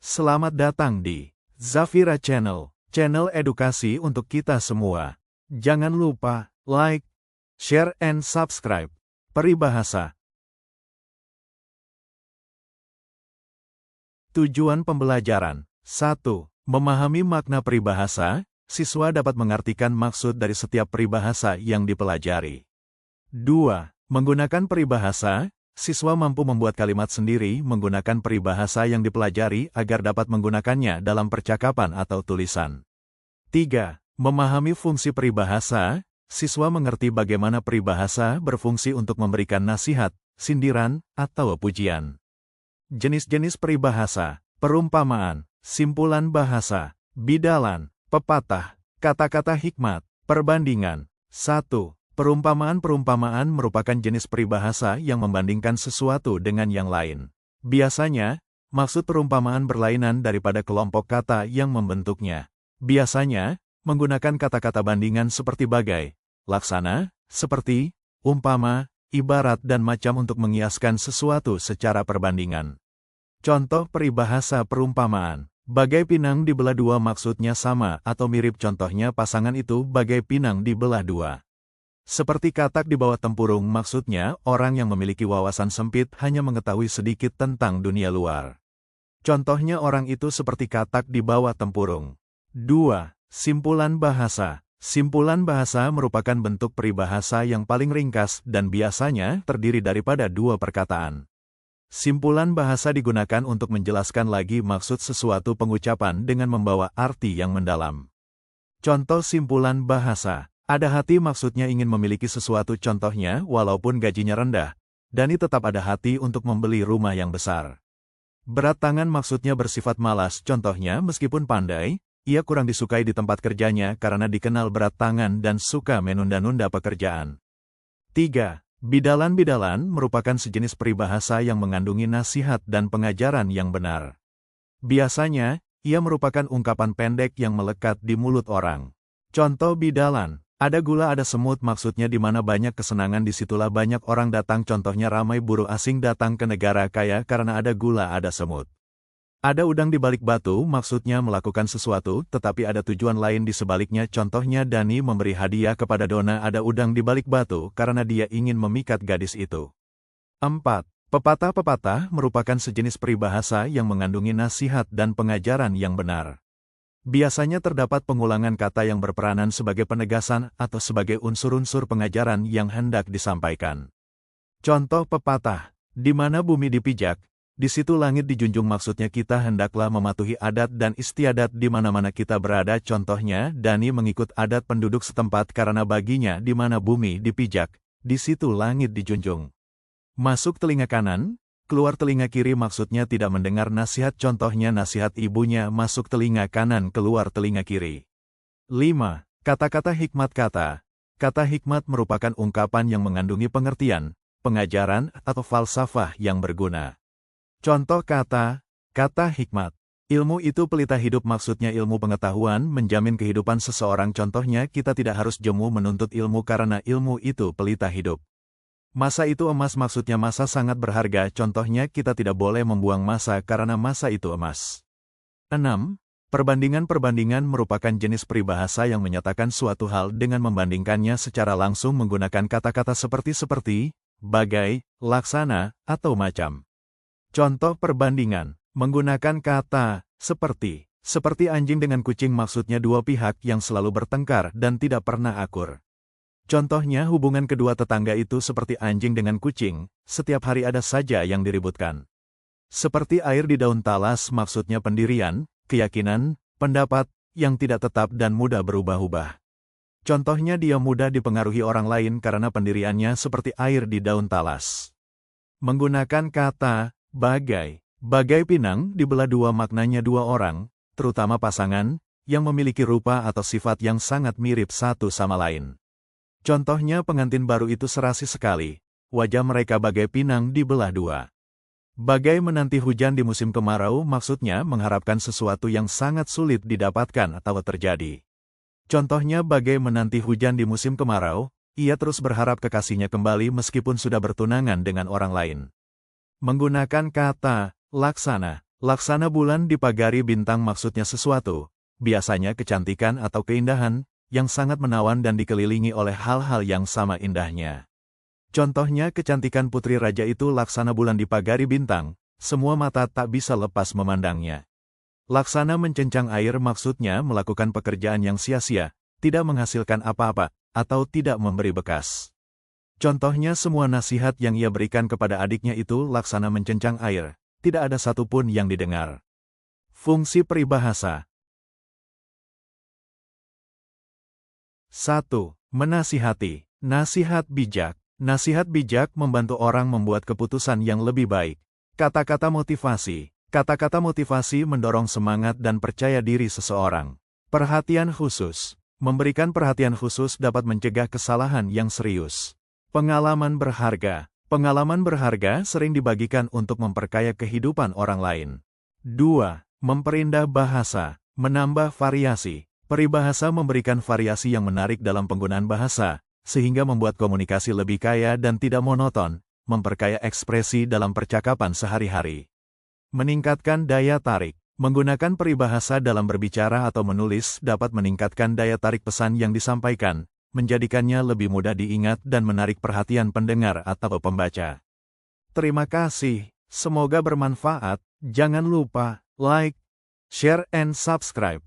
Selamat datang di Zafira Channel, channel edukasi untuk kita semua. Jangan lupa like, share, and subscribe. Peribahasa. Tujuan pembelajaran. 1. Memahami makna peribahasa, siswa dapat mengartikan maksud dari setiap peribahasa yang dipelajari. 2. Menggunakan peribahasa, siswa mampu membuat kalimat sendiri menggunakan peribahasa yang dipelajari agar dapat menggunakannya dalam percakapan atau tulisan. 3. Memahami fungsi peribahasa, siswa mengerti bagaimana peribahasa berfungsi untuk memberikan nasihat, sindiran, atau pujian. Jenis-jenis peribahasa, perumpamaan, simpulan bahasa, bidalan, pepatah, kata-kata hikmat, perbandingan. 1. Perumpamaan-perumpamaan merupakan jenis peribahasa yang membandingkan sesuatu dengan yang lain. Biasanya, maksud perumpamaan berlainan daripada kelompok kata yang membentuknya. Biasanya, menggunakan kata-kata bandingan seperti bagai, laksana, seperti, umpama, ibarat dan macam untuk mengiaskan sesuatu secara perbandingan. Contoh peribahasa perumpamaan. Bagai pinang dibelah dua maksudnya sama atau mirip, contohnya pasangan itu bagai pinang dibelah dua. Seperti katak di bawah tempurung, maksudnya orang yang memiliki wawasan sempit hanya mengetahui sedikit tentang dunia luar. Contohnya orang itu seperti katak di bawah tempurung. 2. Simpulan bahasa. Simpulan bahasa merupakan bentuk peribahasa yang paling ringkas dan biasanya terdiri daripada dua perkataan. Simpulan bahasa digunakan untuk menjelaskan lagi maksud sesuatu pengucapan dengan membawa arti yang mendalam. Contoh simpulan bahasa. Ada hati maksudnya ingin memiliki sesuatu, contohnya walaupun gajinya rendah, Dani tetap ada hati untuk membeli rumah yang besar. Berat tangan maksudnya bersifat malas, contohnya meskipun pandai, ia kurang disukai di tempat kerjanya karena dikenal berat tangan dan suka menunda-nunda pekerjaan. 3. Bidalan-bidalan merupakan sejenis peribahasa yang mengandungi nasihat dan pengajaran yang benar. Biasanya, ia merupakan ungkapan pendek yang melekat di mulut orang. Contoh bidalan. Ada gula ada semut, maksudnya di mana banyak kesenangan disitulah banyak orang datang, contohnya ramai buruh asing datang ke negara kaya karena ada gula ada semut. Ada udang di balik batu, maksudnya melakukan sesuatu tetapi ada tujuan lain di sebaliknya, contohnya Dani memberi hadiah kepada Dona, ada udang di balik batu karena dia ingin memikat gadis itu. 4. Pepatah-pepatah merupakan sejenis peribahasa yang mengandungi nasihat dan pengajaran yang benar. Biasanya terdapat pengulangan kata yang berperanan sebagai penegasan atau sebagai unsur-unsur pengajaran yang hendak disampaikan. Contoh pepatah, di mana bumi dipijak, di situ langit dijunjung, maksudnya kita hendaklah mematuhi adat dan istiadat di mana-mana kita berada, contohnya Dani mengikut adat penduduk setempat karena baginya di mana bumi dipijak, di situ langit dijunjung. Masuk telinga kanan, keluar telinga kiri, maksudnya tidak mendengar nasihat, contohnya nasihat ibunya masuk telinga kanan keluar telinga kiri. 5. Kata-kata hikmat. Kata hikmat merupakan ungkapan yang mengandungi pengertian, pengajaran, atau falsafah yang berguna. Contoh kata hikmat. Ilmu itu pelita hidup, maksudnya ilmu pengetahuan menjamin kehidupan seseorang, contohnya kita tidak harus jemu menuntut ilmu karena ilmu itu pelita hidup. Masa itu emas, maksudnya masa sangat berharga, contohnya kita tidak boleh membuang masa karena masa itu emas. 6. Perbandingan-perbandingan merupakan jenis peribahasa yang menyatakan suatu hal dengan membandingkannya secara langsung menggunakan kata-kata seperti, bagai, laksana, atau macam. Contoh perbandingan, menggunakan kata, seperti anjing dengan kucing, maksudnya dua pihak yang selalu bertengkar dan tidak pernah akur. Contohnya hubungan kedua tetangga itu seperti anjing dengan kucing, setiap hari ada saja yang diributkan. Seperti air di daun talas, maksudnya pendirian, keyakinan, pendapat, yang tidak tetap dan mudah berubah-ubah. Contohnya dia mudah dipengaruhi orang lain karena pendiriannya seperti air di daun talas. Menggunakan kata, bagai pinang dibelah dua, maknanya dua orang, terutama pasangan, yang memiliki rupa atau sifat yang sangat mirip satu sama lain. Contohnya pengantin baru itu serasi sekali, wajah mereka bagai pinang dibelah dua. Bagai menanti hujan di musim kemarau, maksudnya mengharapkan sesuatu yang sangat sulit didapatkan atau terjadi. Contohnya bagai menanti hujan di musim kemarau, ia terus berharap kekasihnya kembali meskipun sudah bertunangan dengan orang lain. Menggunakan kata, laksana. Laksana bulan dipagari bintang maksudnya sesuatu, biasanya kecantikan atau keindahan, yang sangat menawan dan dikelilingi oleh hal-hal yang sama indahnya. Contohnya kecantikan putri raja itu laksana bulan dipagari bintang, semua mata tak bisa lepas memandangnya. Laksana mencencang air maksudnya melakukan pekerjaan yang sia-sia, tidak menghasilkan apa-apa, atau tidak memberi bekas. Contohnya semua nasihat yang ia berikan kepada adiknya itu laksana mencencang air, tidak ada satupun yang didengar. Fungsi peribahasa. 1. Menasihati. Nasihat bijak. Nasihat bijak membantu orang membuat keputusan yang lebih baik. Kata-kata motivasi. Kata-kata motivasi mendorong semangat dan percaya diri seseorang. Perhatian khusus. Memberikan perhatian khusus dapat mencegah kesalahan yang serius. Pengalaman berharga. Pengalaman berharga sering dibagikan untuk memperkaya kehidupan orang lain. 2. Memperindah bahasa. Menambah variasi. Peribahasa memberikan variasi yang menarik dalam penggunaan bahasa, sehingga membuat komunikasi lebih kaya dan tidak monoton, memperkaya ekspresi dalam percakapan sehari-hari. Meningkatkan daya tarik. Menggunakan peribahasa dalam berbicara atau menulis dapat meningkatkan daya tarik pesan yang disampaikan, menjadikannya lebih mudah diingat dan menarik perhatian pendengar atau pembaca. Terima kasih, semoga bermanfaat. Jangan lupa like, share, and subscribe.